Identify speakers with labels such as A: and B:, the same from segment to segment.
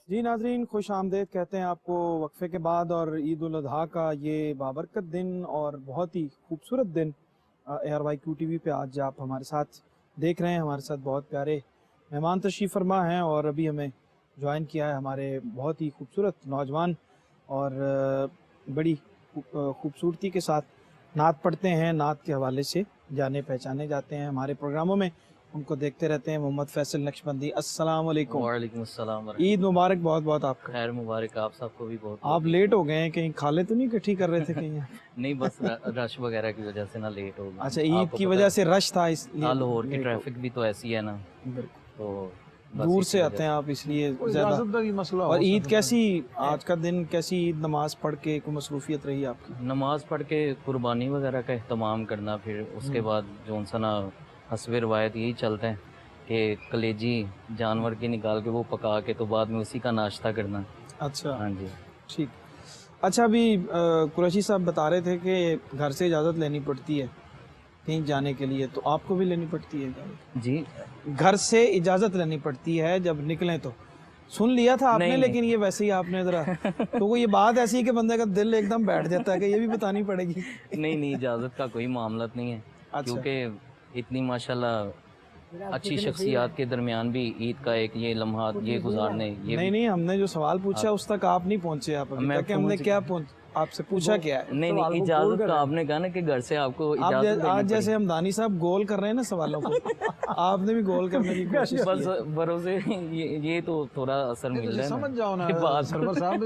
A: جی ناظرین، خوش آمدید کہتے ہیں آپ کو وقفے کے بعد، اور عید الاضحیٰ کا یہ بابرکت دن اور بہت ہی خوبصورت دن ARYQ TV پہ آج آپ ہمارے ساتھ دیکھ رہے ہیں۔ ہمارے ساتھ بہت پیارے مہمان تشریف فرما ہیں، اور ابھی ہمیں جوائن کیا ہے ہمارے بہت ہی خوبصورت نوجوان، اور بڑی خوبصورتی کے ساتھ نعت پڑھتے ہیں، نعت کے حوالے سے جانے پہچانے جاتے ہیں ہمارے پروگراموں میں، ان کو دیکھتے رہتے ہیں۔ محمد فیصل نقشبندی، السلام علیکم۔
B: وعلیکم السلام
A: عید مبارک بہت بہت آپ کا۔
B: خیر مبارک آپ سب کو بھی بہت۔
A: آپ لیٹ ہو گئے ہیں، کہیں کھالے تو نہیں اکٹھی کر رہے تھے کہیں؟
B: نہیں، بس رش وغیرہ کی وجہ سے نا لیٹ ہو گیا۔
A: اچھا، عید کی وجہ سے رش تھا اس لیے؟
B: لاہور کی ٹریفک بھی تو ایسی ہے نا، تو
A: دور سے آتے ہیں آپ اس لیے زیادہ مسئلہ۔ اور عید کیسی، آج کا دن کیسی عید نماز پڑھ کے کوئی مصروفیت رہی آپ کی؟
B: نماز پڑھ کے قربانی وغیرہ کا اہتمام کرنا، پھر اس کے بعد جو سا نا حسب روایت یہی چلتے ہیں کہ کلیجی جانور کی نکال کے وہ پکا کے تو بعد میں اسی کا ناشتہ کرنا۔ اچھا، ہاں جی،
A: ٹھیک۔ اچھا، ابھی قریشی صاحب بتا رہے تھے کہ گھر سے اجازت لینی پڑتی ہے کہیں جانے کے لیے، تو آپ کو بھی لینی پڑتی ہے؟
B: جی،
A: گھر سے اجازت لینی پڑتی ہے جب نکلیں تو؟ سن لیا تھا آپ نے، لیکن یہ ویسے ہی آپ نے ذرا تو وہ یہ بات ایسی ہے کہ بندے کا دل ایک دم بیٹھ جاتا ہے کہ یہ بھی بتانی پڑے گی۔
B: نہیں، اجازت کا کوئی معاملت نہیں ہے، کیونکہ اتنی ماشاءاللہ اچھی شخصیات کے درمیان بھی عید کا ایک یہ لمحات یہ گزارنے۔
A: نہیں، ہم نے جو سوال پوچھا اس تک آپ نہیں پہنچے، آپ ابھی تک ہم نے کیا آپ سے پوچھا کیا ہے؟
B: نہیں، اجازت کا آپ نے کہا نا کہ گھر سے آپ کو اجازت۔
A: آج جیسے ہم دانی صاحب گول کر رہے ہیں نا سوالوں کو، آپ نے بھی گول کرنے کی کوشش کی۔
B: بس بھروسے یہ تو تھوڑا اثر مل رہا ہے،
C: سمجھ جاؤ نا سرور صاحب،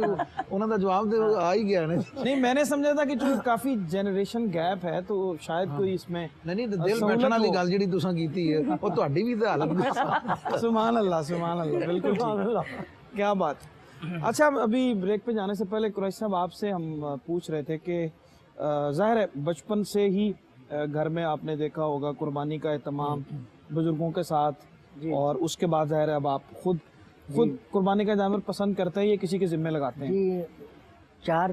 C: انہوں نے جواب دے آ ہی گیا
A: نہیں، میں نے سمجھا تھا کہ چونکہ کافی جنریشن گیپ ہے تو شاید کوئی اس میں
C: نہیں دل بیٹھਣ والی گل جڑی تساں کیتی ہے وہ تہاڈی بھی تے حالت۔
A: سبحان اللہ، سبحان اللہ، بالکل ٹھیک، کیا بات۔ اچھا، ابھی بریک پہ جانے سے پہلے قریشی صاحب آپ سے ہم پوچھ رہے تھے کہ ظاہر ہے بچپن سے ہی گھر میں آپ نے دیکھا ہوگا قربانی کا اہتمام بزرگوں کے ساتھ، اور اس کے بعد ظاہر ہے اب آپ خود قربانی کا جانور پسند کرتے ہیں یا کسی کے ذمہ لگاتے ہیں؟
D: جی، 4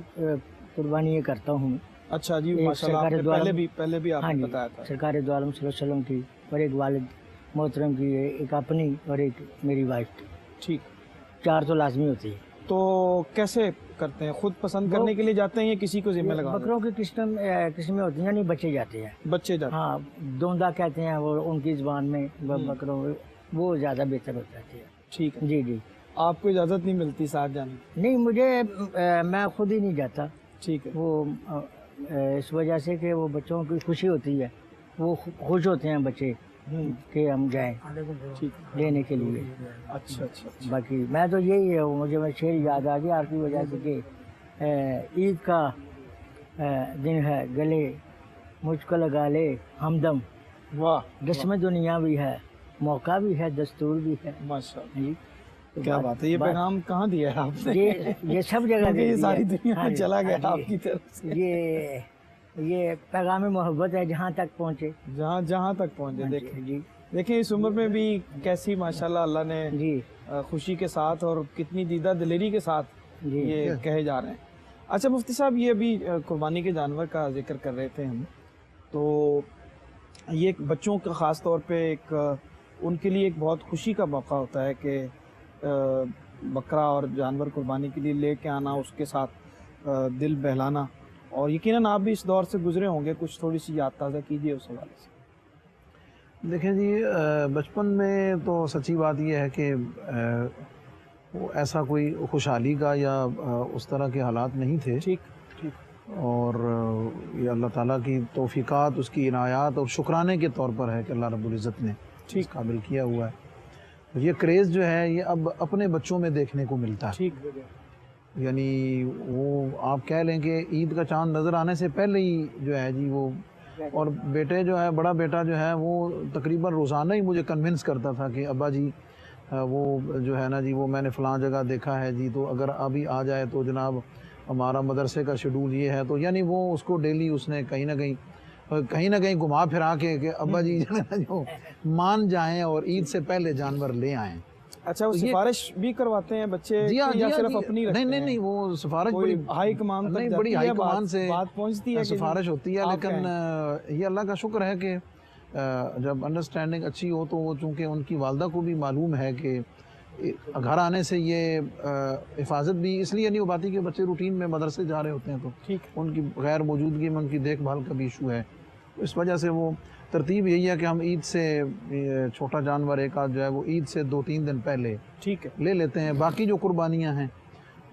D: قربانی کرتا ہوں۔
A: اچھا جی، ماشاءاللہ، آپ نے پہلے بھی آپ نے بتایا تھا۔
D: سرکار دو عالم صلی اللہ علیہ وسلم کی، اور ایک والد محترم کی، ایک اپنی اور ایک میری وائف کی۔
A: ٹھیک،
D: 4 تو لازمی ہوتی ہے۔
A: تو کیسے کرتے ہیں؟ خود پسند کرنے کے لیے جاتے ہیں یا کسی کو ذمہ لگاتے ہیں؟
D: بکروں کی قسمیں ہوتی ہیں، نہیں بچے جاتے ہیں۔
A: بچے جاتے ہیں،
D: ہاں، دوندا کہتے ہیں وہ ان کی زبان میں، بکروں وہ زیادہ بہتر ہو جاتی ہے۔
A: ٹھیک ہے،
D: جی،
A: آپ کو اجازت نہیں ملتی ساتھ جانے کی؟
D: نہیں، میں خود ہی نہیں جاتا۔
A: ٹھیک ہے،
D: وہ اس وجہ سے کہ وہ بچوں کی خوشی ہوتی ہے، وہ خوش ہوتے ہیں بچے کہ ہم جائیں لینے کے لیے۔
A: اچھا،
D: باقی میں تو یہی ہے، مجھے شعر یاد آ گیا آپ کی وجہ سے کہ عید کا دن ہے، گلے مجھ کو لگا لے ہمدم،
A: واہ،
D: رسم دنیا بھی ہے، موقع بھی ہے، دستور بھی ہے۔
A: ماشاءاللہ،
D: جی،
A: کیا بات ہے۔ یہ پیغام کہاں دیا ہے آپ نے؟
D: یہ سب جگہ
A: یہ ساری دنیا میں چلا گیا آپ کی طرف سے۔
D: یہ پیغام محبت ہے، جہاں تک پہنچے،
A: جہاں تک پہنچے۔ دیکھیں اس عمر میں بھی کیسی ماشاءاللہ اللہ نے خوشی کے ساتھ اور کتنی دیدہ دلیری کے ساتھ یہ کہے جا رہے ہیں۔ اچھا مفتی صاحب، یہ ابھی قربانی کے جانور کا ذکر کر رہے تھے ہم، تو یہ بچوں کا خاص طور پہ ایک ان کے لیے ایک بہت خوشی کا موقع ہوتا ہے کہ بکرا اور جانور قربانی کے لیے لے کے آنا، اس کے ساتھ دل بہلانا، اور یقیناً آپ بھی اس دور سے گزرے ہوں گے، کچھ تھوڑی سی یاد تازہ کیجیے اس حوالے سے۔
C: دیکھیں جی، بچپن میں تو سچی بات یہ ہے کہ ایسا کوئی خوشحالی کا یا اس طرح کے حالات نہیں تھے۔
A: ٹھیک،
C: اور یہ اللہ تعالیٰ کی توفیقات، اس کی عنایات اور شکرانے کے طور پر ہے کہ اللہ رب العزت نے اس قابل کیا ہوا ہے۔ یہ کریز جو ہے یہ اب اپنے بچوں میں دیکھنے کو ملتا ہے۔ یعنی وہ آپ کہہ لیں کہ عید کا چاند نظر آنے سے پہلے ہی جو ہے جی وہ، اور بیٹے جو ہے، بڑا بیٹا جو ہے وہ تقریباً روزانہ ہی مجھے کنونس کرتا تھا کہ ابا جی وہ جو ہے نا جی وہ میں نے فلاں جگہ دیکھا ہے جی، تو اگر ابھی آ جائے تو جناب ہمارا مدرسے کا شیڈول یہ ہے۔ تو یعنی وہ اس کو ڈیلی اس نے کہیں نہ کہیں گھما پھرا کے کہ ابا جی جو مان جائیں اور عید سے پہلے جانور لے آئیں۔
A: اچھا، وہ سفارش بھی کرواتے ہیں بچے یا صرف اپنی رکھتے ہیں؟
C: نہیں، وہ سفارش
A: بڑی ہائی کمان تک جاتی ہے،
C: بڑی ہائی کمان سے
A: بات پہنچتی ہے،
C: سفارش ہوتی ہے، لیکن یہ اللہ کا شکر ہے کہ جب انڈرسٹینڈنگ اچھی ہو تو وہ چونکہ ان کی والدہ کو بھی معلوم ہے کہ گھر آنے سے یہ حفاظت بھی اس لیے نہیں ہو پاتی کہ بچے روٹین میں مدرسے جا رہے ہوتے ہیں تو
A: ٹھیک
C: ان کی غیر موجودگی میں ان کی دیکھ بھال کا بھی ایشو ہے. اس وجہ سے وہ ترتیب یہی ہے کہ ہم عید سے چھوٹا جانور ایک آدھ جو ہے وہ عید سے 2-3 دن پہلے
A: ٹھیک ہے.
C: لے لیتے ہیں. باقی جو قربانیاں ہیں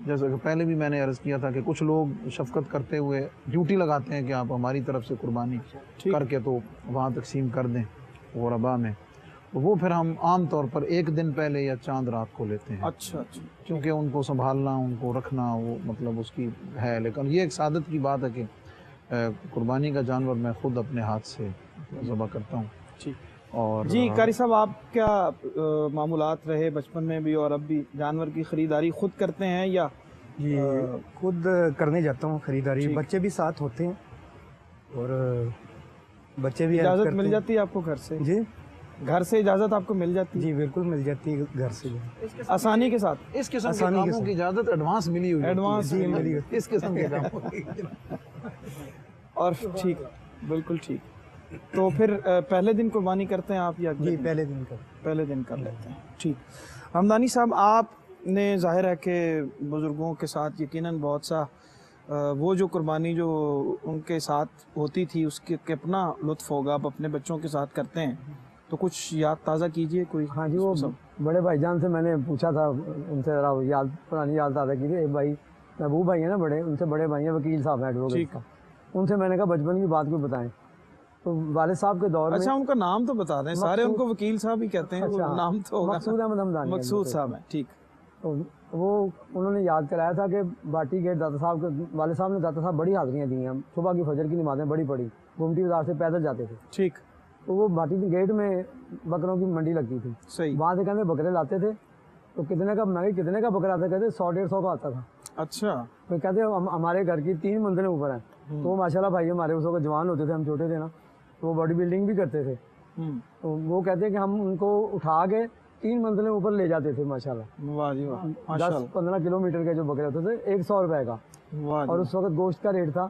C: جیسا کہ پہلے بھی میں نے عرض کیا تھا کہ کچھ لوگ شفقت کرتے ہوئے ڈیوٹی لگاتے ہیں کہ آپ ہماری طرف سے قربانی کر کے تو وہاں تقسیم کر دیں غربا میں. وہ پھر ہم عام طور پر 1 دن پہلے یا چاند رات کو لیتے ہیں.
A: اچھا اچھا.
C: کیونکہ ان کو سنبھالنا ان کو رکھنا وہ مطلب اس کی ہے. لیکن یہ ایک سعادت کی بات ہے کہ قربانی کا جانور میں خود اپنے ہاتھ سے ذبح کرتا ہوں. اور
A: جی قاری صاحب آپ کیا معمولات رہے بچپن میں بھی اور اب بھی جانور کی خریداری خود کرتے ہیں یا؟
E: جی خود کرنے جاتا ہوں خریداری. بچے بھی ساتھ ہوتے ہیں اور بچے بھی
A: اجازت مل جاتی ہے آپ کو گھر سے؟
E: جی
A: گھر سے اجازت آپ کو مل جاتی ہے؟
E: جی بالکل مل جاتی ہے گھر سے
A: آسانی کے ساتھ.
C: اس قسم کے کاموں کی اجازت ایڈوانس ملی ہوئی
A: ایڈوانس
E: جی ملی ہوئی.
C: اس قسم کے کاموں کی.
A: اور ٹھیک بالکل ٹھیک. تو پھر پہلے دن قربانی کرتے ہیں آپ یا
E: جی پہلے دن کا
A: پہلے دن کر لیتے ہیں؟ ٹھیک. ہمدانی صاحب آپ نے ظاہر ہے کہ بزرگوں کے ساتھ یقیناً بہت سا وہ جو قربانی جو ان کے ساتھ ہوتی تھی اس کے اپنا لطف ہوگا. آپ اپنے بچوں کے ساتھ کرتے ہیں تو کچھ یاد تازہ کیجئے کوئی.
F: ہاں جی وہ بڑے بھائی جان سے میں نے پوچھا تھا ان سے ذرا یاد پرانی یاد تازہ کیجیے. ایک بھائی محبوب بھائی ہیں نا بڑے, ان سے بڑے بھائی ہیں وکیل صاحب ہیں ایڈوکیٹ. ان سے میں نے کہا بچپن کی بات کوئی بتائیں. تو والد صاحب کے دور میں
A: اچھا ان کا نام تو بتا دیں. سارے ان کو وکیل صاحب ہی کہتے ہیں. نام تو ہوگا.
F: مقصود احمد ہمدانی
A: مقصود صاحب ہیں. ٹھیک.
F: تو وہ انہوں نے یاد کرایا تھا کہ باٹی گیٹ داتا صاحب کے والد صاحب نے داتا صاحب بڑی حاضریاں دی ہیں. صبح کی فجر کی نمازیں بڑی پڑھی. گومتی بازار سے پیدل جاتے تھے.
A: ٹھیک.
F: تو وہ باٹی گیٹ میں بکروں کی منڈی لگتی تھی.
A: صحیح.
F: وہاں سے کہتے بکرے لاتے تھے. تو کتنے کا میں کتنے کا بکرا آتا, کہتے 100-150 کا آتا تھا.
A: اچھا.
F: تو کہتے ہمارے گھر کی 3 منزلیں اوپر ہیں. تو وہ ماشاء اللہ بھائی ہمارے اس وقت جوان ہوتے تھے, ہم چھوٹے تھے نا, تو وہ باڈی بلڈنگ بھی کرتے تھے. تو وہ کہتے ہیں کہ ہم ان کو اٹھا کے 3 منزلیں اوپر لے جاتے تھے ماشاء اللہ.
A: واہ جی واہ.
F: 10-15 کلومیٹر کے جو بکرے ہوتے تھے 100 روپے کا. اور اس وقت گوشت کا ریٹ تھا.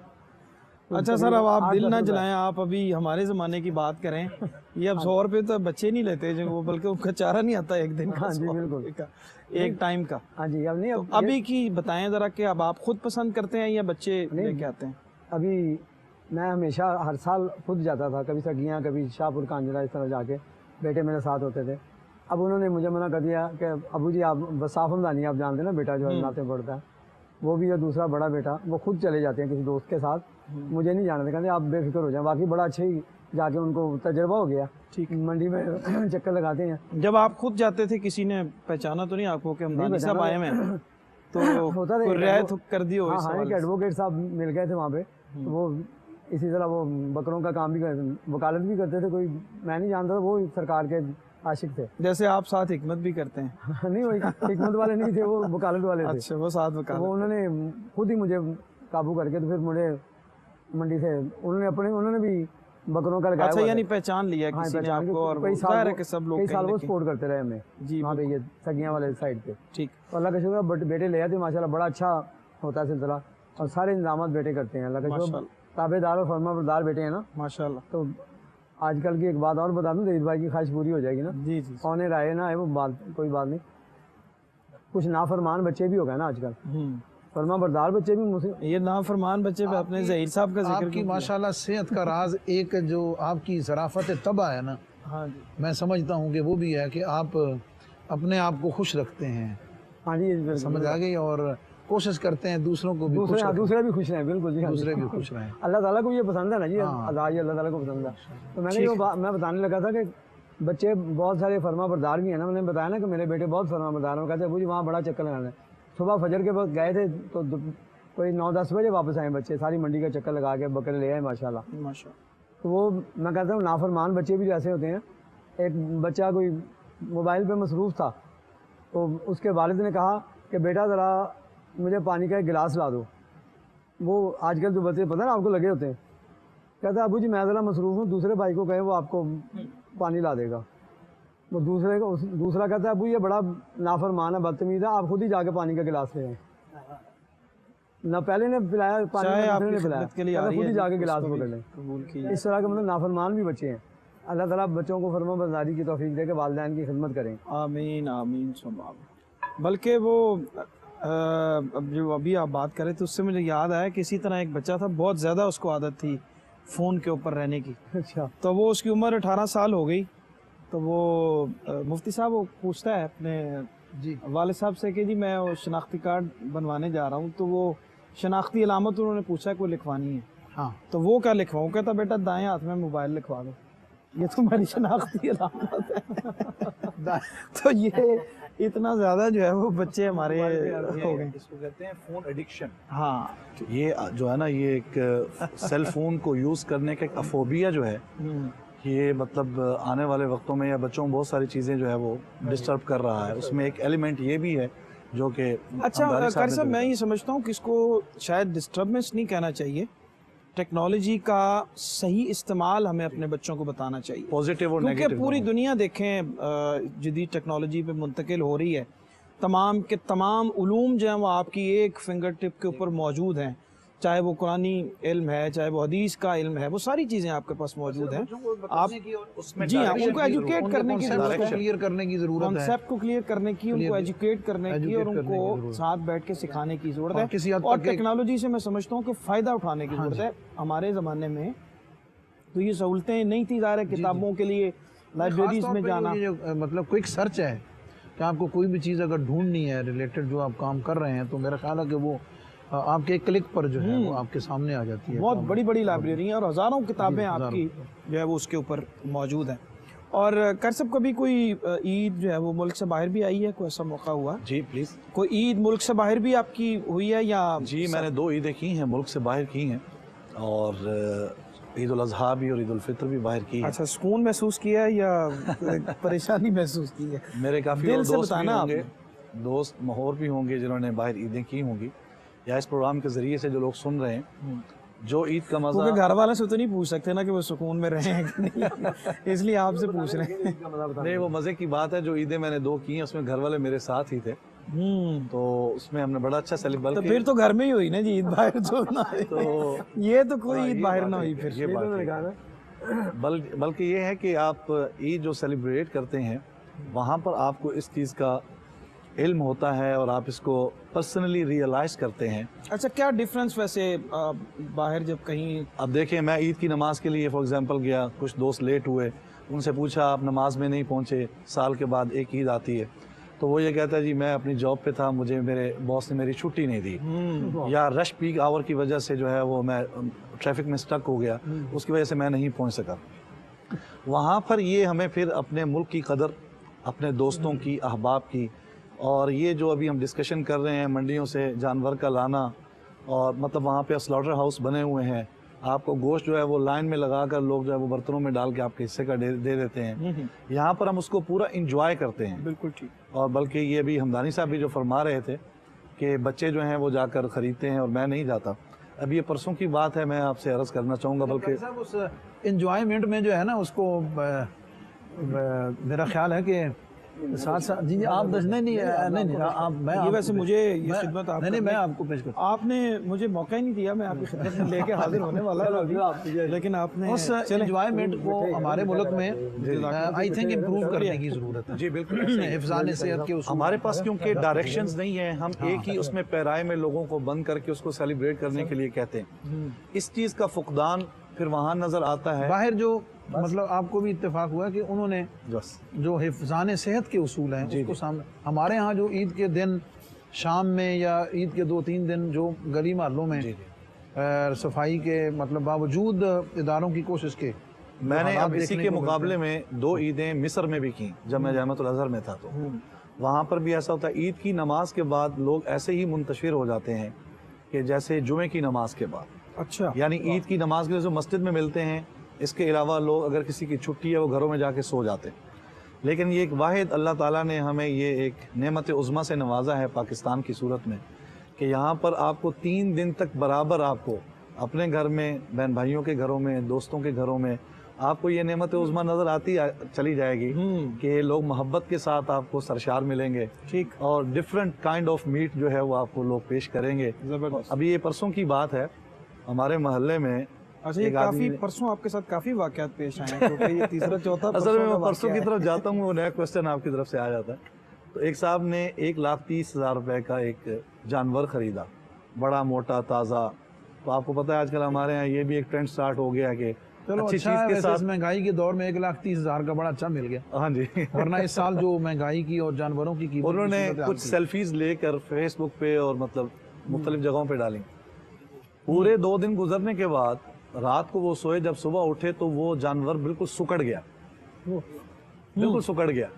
A: اچھا سر اب آپ دل نہ جلائیں, آپ ابھی ہمارے زمانے کی بات کریں. یہ اب 100 روپے تو بچے نہیں لیتے جو, بلکہ ان کا چارہ نہیں آتا ایک دن کا.
F: ہاں جی بالکل,
A: ایک ٹائم کا.
F: ہاں جی. اب نہیں,
A: ابھی کی بتائیں ذرا کہ اب آپ خود پسند کرتے ہیں یا بچے لے کے آتے ہیں؟
F: ابھی میں ہمیشہ ہر سال خود جاتا تھا, کبھی سگیاں کبھی شاہ پور کانجرا اس طرح جا کے. بیٹے میرے ساتھ ہوتے تھے. اب انہوں نے مجھے منع کر دیا کہ ابو جی آپ بصاف ہمدانی آپ جانتے ہیں نا بیٹا جو ناطے پڑھتا ہے, وہ بھی ہے دوسرا بڑا بیٹا, وہ خود چلے جاتے ہیں کسی دوست کے ساتھ. مجھے نہیں جانا تھا, کہتے آپ بے فکر ہو جائیں. باقی بڑا اچھا ہی جا کے ان کو تجربہ ہو گیا. ٹھیک. منڈی میں چکر لگاتے ہیں.
A: جب آپ خود جاتے تھے کسی نے پہچانا تو نہیں آپ کو کہ ہمدانی صاحب آئے ہیں تو
F: ہوتا تھا
A: رعایت کر دی ہو؟
F: ہاں ایک ایڈوکیٹ صاحب مل گئے تھے وہاں پہ. وہ اسی طرح وہ بکروں کا کام بھی وکالت بھی کرتے تھے. کوئی میں نہیں جانتا تھا, وہ سرکار کے عاشق تھے.
A: جیسے آپ ساتھ حکمت بھی کرتے ہیں؟
F: نہیں وہی حکمت والے نہیں تھے, وہ وکالت والے تھے.
A: اچھا وہ ساتھ وکالت.
F: وہ انہوں نے خود ہی مجھے قابو کر کے تو پھر مجھے منڈی سے انہوں نے بھی بکروں کا لگایا.
A: اچھا یعنی پہچان لیا کسی نے آپ کو, اور ظاہر ہے کہ سب لوگ
F: کئی سال وہ سپورٹ کرتے رہے ہمیں
A: جی
F: وہاں پہ یہ سگیاں والے سائڈ پہ.
A: ٹھیک.
F: اللہ کا شکر ہے بیٹے لے آتے ماشاء اللہ, بڑا اچھا ہوتا ہے سلسلہ, اور سارے انتظامات بیٹے کرتے ہیں. اللہ کا شکر تابع دار اور فرما بردار بیٹے ہیں نا
A: ماشاء اللہ.
F: تو آج کل کی ایک بات اور بتا دوں, دید بھائی کی خواہش پوری ہو جائے گی نا.
A: جی جی.
F: اونے رائے نہ ہے وہ بات, کوئی بات نہیں. کچھ نافرمان بچے بھی ہو گئے نا آج کل, فرما بردار بچے بھی.
A: یہ نافرمان بچے پہ اپنے ظہیر صاحب کا ذکر
C: آپ کی ماشاءاللہ صحت کا راز ایک جو آپ کی ظرافت طبع ہے نا,
A: ہاں جی
C: میں سمجھتا ہوں کہ وہ بھی ہے کہ آپ اپنے آپ کو خوش رکھتے ہیں.
F: ہاں جی
C: سمجھ آ گئی, اور کوشش کرتے ہیں دوسروں کو بھی خوش رکھیں.
F: دوسرے بھی خوش رہیں. بالکل جی,
C: دوسرے بھی خوش رہیں.
F: اللہ تعالیٰ کو یہ پسند ہے نا جی, اللہ تعالیٰ کو پسند ہے. تو میں نے میں بتانے لگا تھا کہ بچے بہت سارے فرما بردار بھی ہیں نا. میں نے بتایا نا کہ میرے بیٹے بہت فرما بردار ہیں. وہ کہتے ہیں ابو جی وہاں بڑا چکر لگانا ہے. صبح فجر کے وقت گئے تھے تو کوئی 9-10 بجے واپس آئے بچے, ساری منڈی کا چکر لگا کے بکرے لے آئے ماشاء اللہ. تو وہ میں کہتا ہوں نافرمان بچے بھی ایسے ہوتے ہیں. ایک بچہ کوئی موبائل پہ مصروف تھا, تو اس کے والد نے کہا کہ بیٹا ذرا مجھے پانی کا ایک گلاس لا دو. وہ آج کل جو بچے پتہ نا آپ کو لگے ہوتے ہیں, کہتا ہے ابو جی میں ذرا مصروف ہوں, دوسرے بھائی کو کہیں وہ آپ کو پانی لا دے گا. وہ دوسرا کہتا ہے ابو یہ بڑا نافرمان ہے, بدتمیز ہے, آپ خود ہی جا کے پانی کا گلاس لے آئیں. نہ پہلے نے پلایا پانی, نے پلایا, خود ہی جا کے گلاس پکڑ لیں. اس طرح کے مطلب نافرمان بھی بچے ہیں. अल्लाह ताला बच्चों को फरमा बरदारी की तौफीक दे के वालिदैन की खिदमत करें।
A: आमीन आमीन सुम्मा आमीन। बल्कि वो अब जो अभी आप बात करें तो उससे मुझे याद आया कि इसी तरह एक बच्चा था, बहुत ज़्यादा उसको आदत थी फ़ोन के ऊपर रहने की।
F: अच्छा,
A: तो वो उसकी उम्र 18 साल हो गई, तो वो मुफ्ती साहब वो पूछता है अपने
C: जी
A: वालिद साहब से कि जी मैं वो शनाख्ती कार्ड बनवाने जा रहा हूँ, तो वो शनाख्ती अलामत उन्होंने पूछा कि वो लिखवानी है,
C: हाँ
A: तो वो क्या लिखवाऊँ? कहता बेटा दाएं हाथ में मोबाइल लिखवा दो, ये तुम्हारी शनाख्ती अलामत है। तो ये इतना ज़्यादा जो है वो बच्चे हमारे हो गए।
C: इसको कहते हैं फ़ोन एडिक्शन।
A: हाँ
C: ये जो है ना, ये एक सेल फोन को यूज़ करने का एक अफोबिया जो है, ये मतलब आने वाले वक्तों में या बच्चों में बहुत सारी चीज़ें जो है वो डिस्टर्ब कर रहा है। उसमें एक एलिमेंट ये भी है जो कि
A: अच्छा कारी साहब, मैं ये समझता हूँ कि इसको शायद डिस्टर्बेंस नहीं कहना चाहिए, टेक्नोलॉजी का सही इस्तेमाल हमें अपने बच्चों को बताना चाहिए,
C: पॉजिटिव और
A: क्योंकि
C: नेगेटिव
A: पूरी दुनिया देखें जदीद टेक्नोलॉजी पे मुंतकिल हो रही है, तमाम के तमाम उलूम जो हैं वो आपकी एक फिंगर टिप के ऊपर मौजूद हैं, चाहे वो कुरानी इल्म है, चाहे वो हदीस का इल्म है, वो सारी चीज़ें आपके पास मौजूद हैं। आप जी हाँ, उनको एजुकेट करने की ज़रूरत है,
C: क्लियर करने की ज़रूरत है,
A: कॉन्सेप्ट को क्लियर करने की, उनको एजुकेट करने की और उनको साथ बैठ के सिखाने की ज़रूरत है।
C: किसी हद
A: और
C: तक
A: टेक्नोलॉजी से मैं समझता हूँ कि फ़ायदा उठाने की ज़रूरत है। हमारे ज़माने में तो ये सहूलतें नहीं थी, ज़ाहिर है किताबों के लिए लाइब्रेरीज में जाना,
C: ये जो मतलब क्विक सर्च है कि आपको कोई भी चीज़ अगर ढूंढनी है रिलेटेड जो आप काम कर रहे हैं, तो मेरा ख्याल है कि वो आपके एक क्लिक पर जो है वो आपके सामने आ जाती है।
A: बहुत बड़ी बड़ी लाइब्रेरी हैं और हज़ारों किताबें आपकी जो है वो उसके ऊपर मौजूद हैं। और कर सब कभी कोई ईद जो है वो मुल्क से बाहर भी आई है, कोई ऐसा मौका हुआ?
C: जी प्लीज़।
A: कोई ईद मुल्क से बाहर भी आपकी हुई है या?
C: जी मैंने 2 ईदें की हैं, मुल्क से बाहर की हैं, और ईद उल अज़हा भी और ईद उल फितर भी बाहर की है।
A: अच्छा, सुकून महसूस किया है या परेशानी महसूस की है?
C: मेरे काफ़ी
A: दिल से
C: दोस्त भी
A: बताना
C: होंगे,
A: आपने।
C: दोस्त और भी होंगे जिन्होंने बाहर ईदें की होंगी, या इस प्रोग्राम के ज़रिए से जो लोग सुन रहे हैं, जो ईद का मज़ा।
A: क्योंकि घर वाले से तो नहीं पूछ सकते ना कि वो सुकून में रहे हैं कि नहीं, इसलिए आपसे पूछ रहे हैं।
C: नहीं, वो मज़े की बात है, जो ईदें मैंने 2 की हैं उसमें घर वाले मेरे साथ ही थे, तो उसमें हमने बड़ा अच्छा सेलिब्रेट।
A: तो फिर तो घर में ही हुई ना जी ईद, बाहर तो ना
C: तो
A: ये तो कोई ईद बाहर ना हुई फिर।
C: ये बात है। बल्कि ये है कि आप ईद जो सेलिब्रेट करते हैं वहाँ पर आपको इस चीज़ का इल्म होता है और आप इसको पर्सनली रियलाइज़ करते हैं।
A: अच्छा, क्या डिफरेंस वैसे बाहर जब कहीं?
C: अब देखिए, मैं ईद की नमाज के लिए फॉर एग्जांपल गया, कुछ दोस्त लेट हुए, उनसे पूछा आप नमाज में नहीं पहुँचे, साल के बाद एक ईद आती है, तो वो ये कहता है जी मैं अपनी जॉब पे था, मुझे मेरे बॉस ने मेरी छुट्टी नहीं दी, या रश पीक आवर की वजह से जो है वो मैं ट्रैफिक में स्टक हो गया, उसकी वजह से मैं नहीं पहुँच सका। वहाँ पर ये हमें फिर अपने मुल्क की कदर, अपने दोस्तों की, अहबाब की, और ये जो अभी हम डिस्कशन कर रहे हैं मंडियों से जानवर का लाना, और मतलब वहाँ पे स्लॉटर हाउस बने हुए हैं, आपको गोश्त जो है वो लाइन में लगा कर लोग जो है वो बर्तनों में डाल के आपके हिस्से का दे देते हैं। यहाँ पर हम उसको पूरा इंजॉय करते हैं।
A: बिल्कुल ठीक।
C: और बल्कि ये भी हमदानी साहब भी जो फरमा रहे थे कि बच्चे जो हैं वो जाकर ख़रीदते हैं और मैं नहीं जाता। अब ये परसों की बात है, मैं आपसे अर्ज़ करना चाहूँगा, बल्कि उस इंजॉयमेंट में जो है ना उसको मेरा ख्याल है कि साथ साथ जी आप नहीं आप मैं
A: ये वैसे मुझे ये खिदमत आप
C: नहीं मैं आपको पेश करता हूं।
A: आपने मुझे मौका ही नहीं दिया, मैं आपकी खिदमत में लेके हाजिर होने वाला था, लेकिन आपने
C: उस एंजॉयमेंट को हमारे मुल्क में आई थिंक इम्प्रूव करने की ज़रूरत है। जी बिल्कुल, हिफ्ज़ान सेहत के हमारे पास क्योंकि डायरेक्शंस नहीं है, हम एक ही उसमें पैराए में लोगों को बंद करके उसको सेलिब्रेट करने के लिए कहते हैं। इस चीज़ का फुकदान फिर वहाँ नज़र आता है। बाहर जो मतलब आपको भी इत्तेफाक हुआ कि उन्होंने जो हिफ्ज़ान सेहत के उसूल हैं उसको सामने, हमारे यहाँ जो ईद के दिन शाम में या ईद के 2-3 दिन जो गली मोहल्लों में सफाई के मतलब बावजूद इदारों की कोशिश के, मैंने अब इसी के मुकाबले में 2 ईदें मिस्र में भी की जब मैं जामिअतुल अज़हर में था, तो वहाँ पर भी ऐसा होता है ईद की नमाज के बाद लोग ऐसे ही मुंतशिर हो जाते हैं कि जैसे जुमे की नमाज के बाद।
A: अच्छा,
C: यानी ईद की नमाज के लिए जो मस्जिद में मिलते हैं, इसके अलावा लोग अगर किसी की छुट्टी है वो घरों में जाके सो जाते हैं। लेकिन ये एक वाहिद अल्लाह ताला ने हमें ये एक नेमत उज़्मा से नवाजा है पाकिस्तान की सूरत में कि यहाँ पर आपको 3 दिन तक बराबर आपको अपने घर में, बहन भाइयों के घरों में, दोस्तों के घरों में आपको ये नेमत उज़्मा नज़र आती चली जाएगी कि लोग मोहब्बत के साथ आपको सरशार मिलेंगे, ठीक, और डिफरेंट काइंड ऑफ मीट जो है वो आपको लोग पेश करेंगे। अभी ये परसों की बात है, हमारे महल्ले में
A: अच्छा, ये
G: एक
A: काफी
G: आदमी ने-
A: परसों आपके साथ काफी वाकयात पेश आए हैं, क्योंकि ये तीसरा चौथा
G: असल
A: परसों
G: में
A: का
G: मैं परसों
A: वाकया
G: की
A: है।
G: तरफ जाता हूँ, वो नया क्वेश्चन आपकी तरफ से आ जाता है। तो एक साहब ने 1,30,000 रुपए का एक जानवर खरीदा, बड़ा मोटा ताज़ा। तो आपको पता है आजकल हमारे यहाँ ये भी एक ट्रेंड स्टार्ट हो गया कि
C: चलो
G: अच्छी
C: अच्छा
G: चीज़
C: है,
G: के
C: वैसे
G: साथ।
C: इस महंगाई के दौर में 1,30,000 का बड़ा अच्छा मिल गया,
G: हाँ जी
C: वरना इस साल जो महंगाई की और जानवरों की कीमत
G: उन्होंने
C: की सूरत हाल
G: कुछ
C: थी।
G: सेल्फीज लेकर फेसबुक पे और मतलब मुख्तलिफ जगहों पे डाली। पूरे 2 दिन गुजरने के बाद रात को वो सोए, जब सुबह उठे तो वो जानवर बिल्कुल सुकड़ गया, बिल्कुल सुकड़ गया।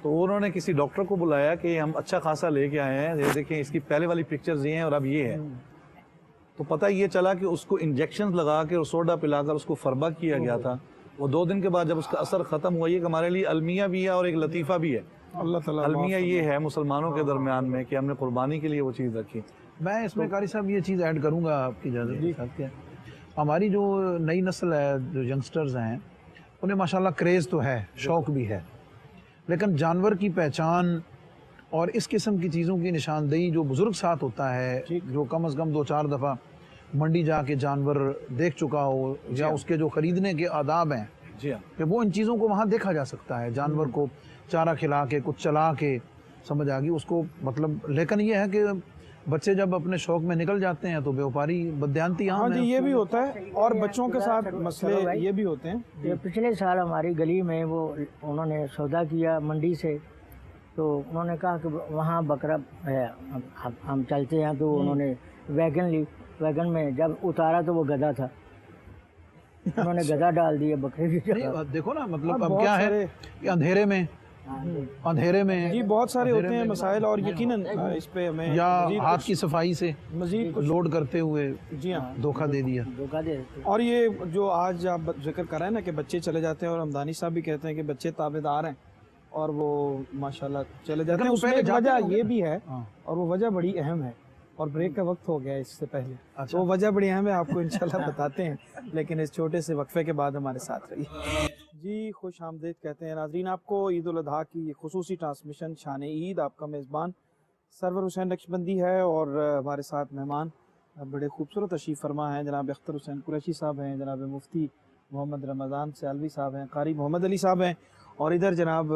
G: तो उन्होंने किसी डॉक्टर को बुलाया कि हम अच्छा खासा लेके आए हैं, ये देखें इसकी पहले वाली पिक्चर्स ये हैं और अब ये है। तो पता ये चला कि उसको इंजेक्शन लगा के और सोडा पिलाकर उसको फरबा किया गया था। वो 2 दिन के बाद जब उसका असर खत्म हुआ, ये कि हमारे लिए अलमिया भी है और एक लतीफ़ा भी है।
A: अल्लाह ताला
G: अलमिया ये है मुसलमानों के दरमियान में कि हमने कुर्बानी के लिए वो चीज़ रखी।
C: मैं इसमें कारी साहब ये चीज़ ऐड करूंगा आपकी इजाज़त के साथ। क्या हमारी जो नई नस्ल है, जो यंगस्टर्स हैं, उन्हें माशाल्लाह क्रेज़ तो है, शौक़ भी है, लेकिन जानवर की पहचान और इस किस्म की चीज़ों की निशानदेही जो बुज़ुर्ग साथ होता है, जो कम अज़ कम 2-4 दफ़ा मंडी जाके जानवर देख चुका हो, या उसके जो ख़रीदने के आदाब हैं,
G: जी हाँ,
C: कि वो इन चीज़ों को वहाँ देखा जा सकता है। जानवर को चारा खिला के, कुछ चला के, समझ आ गई उसको, मतलब। लेकिन ये है कि बच्चे जब अपने शौक में निकल जाते हैं तो व्यापारी बदयांती
A: हाँ
C: आम
A: जी,
C: है।
A: ये भी होता है, और बच्चों के साथ मसले ये भी होते हैं।
D: ये पिछले साल हमारी गली में वो उन्होंने सौदा किया मंडी से, तो उन्होंने कहा कि वहाँ बकरा है, हम चलते हैं। तो उन्होंने वैगन ली, वैगन में जब उतारा तो वो गधा था, उन्होंने गधा डाल दिया बकरे की जगह।
C: नहीं, देखो ना, मतलब अब
A: बहुत
C: क्या है
A: सारे-
C: कि अंधेरे में
A: जी बहुत सारे
C: अंधेरे
A: होते हैं
C: में
A: मसाइल, और यकीनन इस पे हमें
C: या
A: मज़ीद
C: हाथ
A: कुछ-
C: की सफाई से
A: मजीद कुछ,
C: लोड करते हुए
A: जी हाँ।
C: धोखा दे दिया।
D: धोखा दे देते।
A: और ये जो आज आप जिक्र कर रहे हैं ना कि बच्चे चले जाते हैं, और हमदानी साहब भी कहते हैं कि बच्चे ताबेदार हैं और वो माशाल्लाह चले जाते
C: लेकिन
A: हैं,
C: वो
A: उसमें
C: पहले
A: एक
C: जाते
A: वजह
C: होंगे।
A: ये भी है,
C: हाँ।
A: और वो वजह बड़ी अहम है, और ब्रेक का वक्त हो गया है इससे पहले।
C: अच्छा।
A: तो वो वजह बड़ी अहम है, आपको इंशाल्लाह बताते हैं, लेकिन इस छोटे से वक्फे के बाद हमारे साथ रहिए। जी खुश आमदीद कहते हैं नाजरीन आपको ईद उल अजहा की ये खुसूसी ट्रांसमिशन शान ईद। आपका मेज़बान सरवर हुसैन नक्शबंदी है, और हमारे साथ मेहमान बड़े खूबसूरत तशरीफ़ फरमा हैं। जनाब अख्तर हुसैन कुरैशी साहब हैं, जनाब मुफ्ती मोहम्मद रमज़ान सयालवी साहब हैं, कारी मोहम्मद अली साहब हैं, और इधर जनाब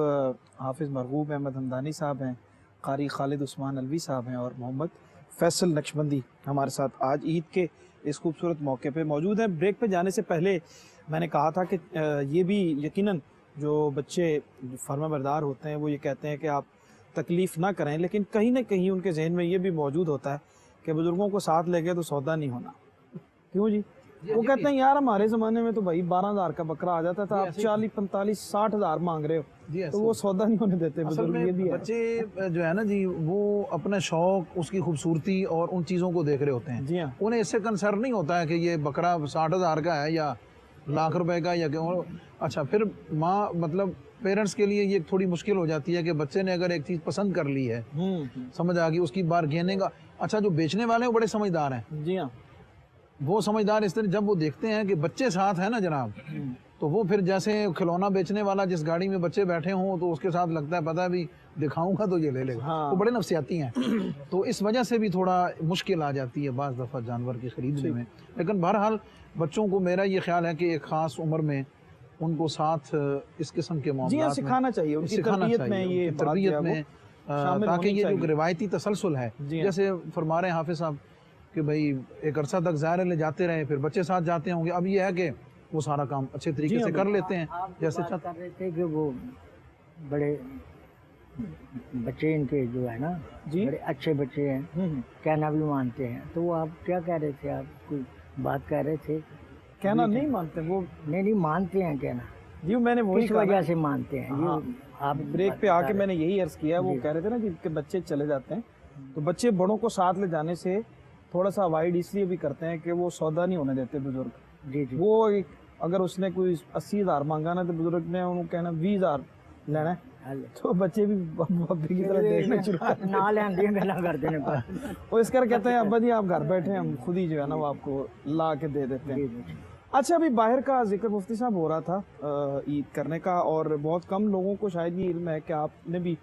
A: हाफिज़ मरगूब अहमद हमदानी साहब हैं, कारी खालिद उस्मान अलवी साहब हैं, और मोहम्मद फैसल नक्शबंदी हमारे साथ आज ईद के इस खूबसूरत मौके पे मौजूद हैं। ब्रेक पे जाने से पहले मैंने कहा था कि ये भी यकीनन जो बच्चे फर्मा बरदार होते हैं वो ये कहते हैं कि आप तकलीफ़ ना करें, लेकिन कहीं ना कहीं उनके जहन में ये भी मौजूद होता है कि बुज़ुर्गों को साथ ले गए तो सौदा नहीं होना। क्यों जी? वो कहते हैं यार हमारे ज़माने में तो भाई 12,000 का बकरा आ जाता था, आप 40, 45, 60,000 मांग रहे हो, तो वो सौदा नहीं होने देते
C: असल
A: बुजुर्ग। ये भी
C: में
A: है
C: बच्चे जो है ना जी, वो अपने शौक, उसकी खूबसूरती और उन चीज़ों को देख रहे होते हैं।
A: जी हाँ।
C: उन्हें इससे कंसर्न नहीं होता है कि ये बकरा 60,000 का है या लाख रुपए का या क्यों। अच्छा, फिर माँ, मतलब पेरेंट्स के लिए ये थोड़ी मुश्किल हो जाती है कि बच्चे ने अगर एक चीज़ पसंद कर ली है, समझ आ गई, उसकी बारगेनिंग का। अच्छा, जो बेचने वाले हैं वो बड़े समझदार हैं।
A: जी हाँ।
C: वो समझदार इस तरह, जब वो देखते हैं कि बच्चे साथ हैं ना जनाब, तो वो फिर जैसे खिलौना बेचने वाला जिस गाड़ी में बच्चे बैठे हों तो उसके साथ लगता है पता है भी दिखाऊंगा तो ये ले लेगा।
A: हाँ।
C: तो बड़े नफसियाती हैं। तो इस वजह से भी थोड़ा मुश्किल आ जाती है बाज़ दफ़ा जानवर की खरीदने में। लेकिन बहरहाल बच्चों को मेरा ये ख्याल है कि एक ख़ास उम्र में उनको साथ इस किस्म के
A: जी हाँ,
C: मामलात में
A: सिखाना चाहिए, उनकी
C: सिखाना
A: तरबियत में
C: चाहिए,
A: ये
C: उनकी
A: बात जो
C: तरबियत
A: है वो
C: में
A: शामिल
C: ताकि
A: होनी
C: ये जो
A: चाहिए।
C: रिवायती तसलसल है,
A: जी हाँ।
C: जैसे फरमा रहे हैं हाफिज़ साहब कि भाई एक अरसा तक ज़ाहिर ले जाते रहे, फिर बच्चे साथ जाते होंगे। अब ये है कि वो सारा काम अच्छे तरीके से कर लेते हैं।
D: आप
C: जैसे
D: बात कर रहे थे कि वो बड़े बच्चे इनके जो है ना,
A: जी।
D: बड़े अच्छे बच्चे हैं, कहना भी मानते हैं। तो वो आप क्या कह रहे थे? आप कोई बात कह रहे थे?
A: कहना नहीं मानते वो।
D: नहीं मानते हैं कहना,
A: जी मैंने वही
D: किस
A: कहा
D: वजह
A: ना।
D: से मानते हैं ये
A: हाँ।
D: आप
A: ब्रेक पे
D: बता
A: आके
D: रहे
A: मैंने यही अर्ज किया। वो
D: जी।
A: कह रहे थे ना कि बच्चे चले जाते हैं, तो बच्चे बड़ों को साथ ले जाने से थोड़ा सा अवॉइड इसलिए भी करते हैं कि वो सौदा नहीं होने देते बुजुर्ग।
D: हैं। जी जी।
A: वो अगर उसने कोई 80,000 मांगा ना, तो बुजुर्ग ने उन्होंने कहना 20,000 लेना है,
D: हेलो।
A: तो बच्चे भी अब्बे की तरह देखना शुरू कर देते हैं।
D: ना लेन देन गला करते हैं पर।
A: वो इस कर कहते हैं अब्बा जी आप घर बैठे हैं, हम खुद ही जो है ना वो आपको ला के दे देते
D: जी
A: हैं।
D: जी।
A: अच्छा, अभी बाहर का जिक्र मुफ्ती साहब हो रहा था ईद करने का, और बहुत कम लोगों को शायद ये इल्म है कि आपने भी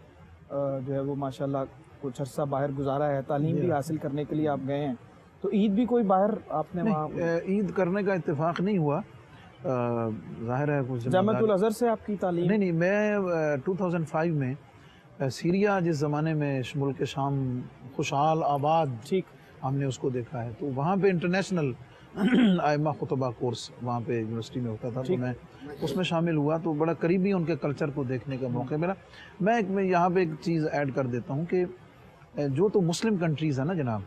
A: जो है वो माशाल्लाह कुछ अर्सा बाहर गुजारा है, तालीम भी हासिल करने के लिए आप गए हैं। तो ईद भी कोई बाहर आपने वहाँ
C: ईद करने का इत्तेफाक नहीं हुआ, ज़ाहिर है कुछ
A: जामिअतुल अज़हर से आपकी तालीम?
C: नहीं, मैं 2005 में सीरिया जिस ज़माने में मुल्क शाम खुशहाल आबाद
A: ठीक,
C: हमने उसको देखा है, तो वहाँ पे इंटरनेशनल आइमा खुतबा कोर्स वहाँ पे यूनिवर्सिटी में होता था, तो मैं उसमें शामिल हुआ, तो बड़ा करीबी उनके कल्चर को देखने का मौका मिला। मैं यहाँ पे एक चीज़ ऐड कर देता हूँ कि जो तो मुस्लिम कंट्रीज़ है ना जनाब,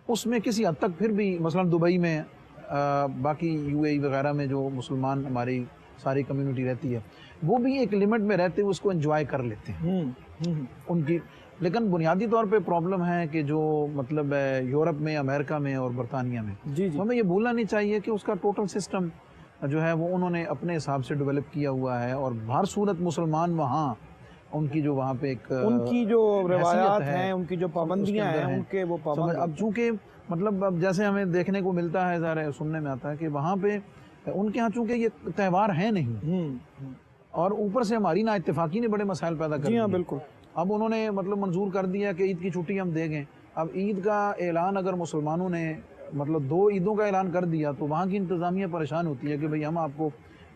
C: उसमें किसी हद तक फिर भी मसलन दुबई में बाकी यूएई वगैरह में जो मुसलमान हमारी सारी कम्युनिटी रहती है, वो भी एक लिमिट में रहते हुए उसको एंजॉय कर लेते हैं उनकी। लेकिन बुनियादी तौर पे प्रॉब्लम है कि जो मतलब यूरोप में, अमेरिका में और बरतानिया में,
A: जी
C: तो हमें ये भूलना नहीं चाहिए कि उसका टोटल सिस्टम जो है वो उन्होंने अपने हिसाब से डेवलप किया हुआ है, और हर सूरत मुसलमान वहाँ उनकी जो वहाँ पे एक
A: उनकी जो रवायात
C: है,
A: हैं, उनकी जो पाबंदियाँ हैं, उनके वो पाबंद।
C: अब चूँकि मतलब अब जैसे हमें देखने को मिलता है, ज़ाहिर सुनने में आता है कि वहाँ पे उनके यहाँ चूँकि ये त्यौहार है नहीं, और ऊपर से हमारी ना इत्तेफाकी ने बड़े मसाइल पैदा कर
A: जी हाँ
C: दिए।
A: बिल्कुल।
C: अब उन्होंने मतलब मंजूर कर दिया कि ईद की छुट्टी हम देंगे। अब ईद का ऐलान अगर मुसलमानों ने मतलब 2 ईदों का ऐलान कर दिया, तो वहाँ की इंतज़ामिया परेशान होती है कि भाई हम आपको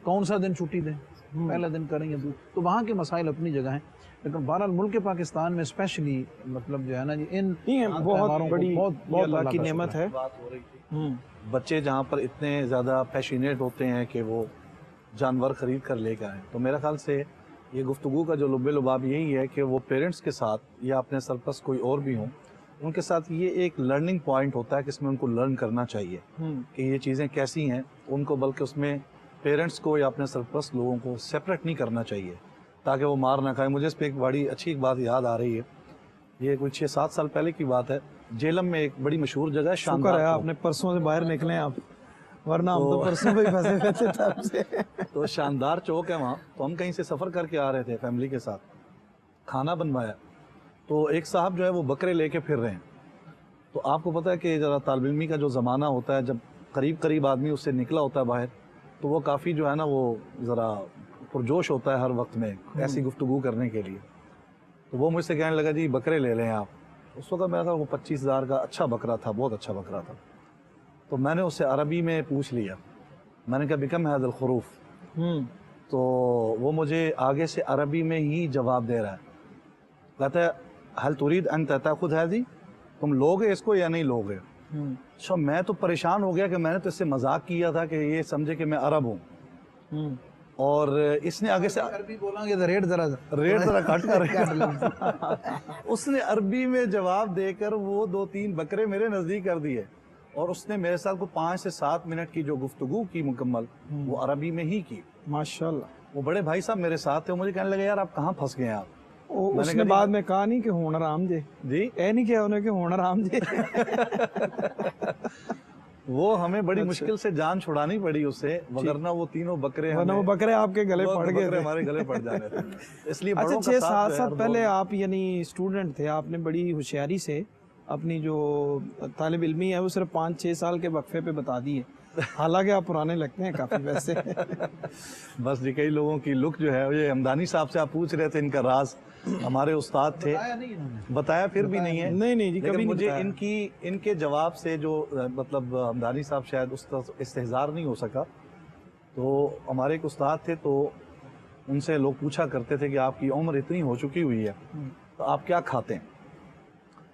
C: कौन सा दिन छुट्टी दें, पहला दिन करेंगे तो वहाँ के मसाइल अपनी जगह हैं। लेकिन बहरहाल मुल्क पाकिस्तान में स्पेशली मतलब जो है ना जी, इन
A: बहुत बड़ी
C: बहुत
A: अल्लाह की नेमत है।
G: बात हो रही थी, बच्चे जहाँ पर इतने ज़्यादा पैशनेट होते हैं कि वो जानवर ख़रीद कर लेकर आए, तो मेरा ख्याल से ये गुफ्तगू का जो लुब्बे लुबाब यही है कि वो पेरेंट्स के साथ या अपने सरपस कोई और भी हों, उनके साथ ये एक लर्निंग पॉइंट होता है कि इसमें उनको लर्न करना चाहिए कि ये चीज़ें कैसी हैं उनको, बल्कि उसमें पेरेंट्स को या अपने सरपस लोगों को सेपरेट नहीं करना चाहिए ताकि वो मार ना खाए। मुझे इस पर एक बड़ी अच्छी एक बात याद आ रही है, ये कोई 6-7 साल पहले की बात है। जेलम में एक बड़ी मशहूर जगह है
A: शुक्र
G: शानदार
A: है
G: चौक।
A: आपने परसों से बाहर निकले आप, वरना हम तो परसों पे ही फंसे हुए थे तब से।
G: तो शानदार चौक है वहाँ, तो हम कहीं से सफ़र करके आ रहे थे फैमिली के साथ, खाना बनवाया, तो एक साहब जो है वो बकरे लेके फिर रहे हैं। तो आपको पता है कि ज़रा तालिब इल्मी का जो ज़माना होता है, जब करीब करीब आदमी उससे निकला होता है बाहर, तो वो काफ़ी जो है ना वो ज़रा पुरजोश होता है हर वक्त में ऐसी गुफ्तगू करने के लिए। तो वो मुझसे कहने लगा जी बकरे ले लें आप। उस वक्त मेरा था वो 25,000 का अच्छा बकरा था, बहुत अच्छा बकरा था। तो मैंने उससे अरबी में पूछ लिया, मैंने कहा बिकम हैदल खरूफ, तो वो मुझे आगे से अरबी में ही जवाब दे रहा है। कहता है हल तुरीद अन तताखुद है जी, तुम लोगे इसको या नहीं लोगे। अच्छा मैं तो परेशान हो गया कि मैंने तो इससे मजाक किया था कि ये समझे कि मैं अरब हूँ, और इसने आगे से
C: अरबी बोलेंगे तो रेट
G: जरा कट कर उसने अरबी में जवाब देकर वो 2-3 बकरे मेरे नज़दीक कर दिए, और उसने मेरे साथ को 5 से 7 मिनट की जो गुफ्तगू की मुकम्मल, वो अरबी में ही की।
A: माशाल्लाह।
G: वो बड़े भाई साहब मेरे साथ थे, मुझे कहने लगे यार आप कहाँ फंस गए आप।
A: उसने बाद में कहा नहीं कि होना राम जे
G: जी
A: ए नहीं किया उन्हें कि होना राम जे।
G: वो हमें बड़ी मुश्किल से जान छुड़ानी पड़ी उससे, वरना वो तीनों बकरे
A: वरना वो बकरे आपके गले पड़ गए थे।
G: हमारे गले पड़ जाने थे। इसलिए
A: अच्छा,
G: बड़ों का
A: 6-7
G: साथ
A: साल पहले आप यानी स्टूडेंट थे, आपने बड़ी होशियारी से अपनी जो तालिब इल्मी है वो सिर्फ 5-6 साल के वक्फे पे बता दी है, हालांकि आप पुराने लगते हैं काफ़ी वैसे।
G: बस जी कई लोगों की लुक जो है, ये हमदानी साहब से आप पूछ रहे थे, इनका राज हमारे उस्ताद थे, बताया फिर भी नहीं है।
A: नहीं जी, कभी
G: लेकिन
A: नहीं
G: मुझे
A: बताया।
G: इनके जवाब से जो मतलब हमदानी साहब शायद उस तरह इस्तेहज़ार नहीं हो सका, तो हमारे एक उस्ताद थे, तो उनसे लोग पूछा करते थे कि आपकी उम्र इतनी हो चुकी हुई है तो आप क्या खाते हैं।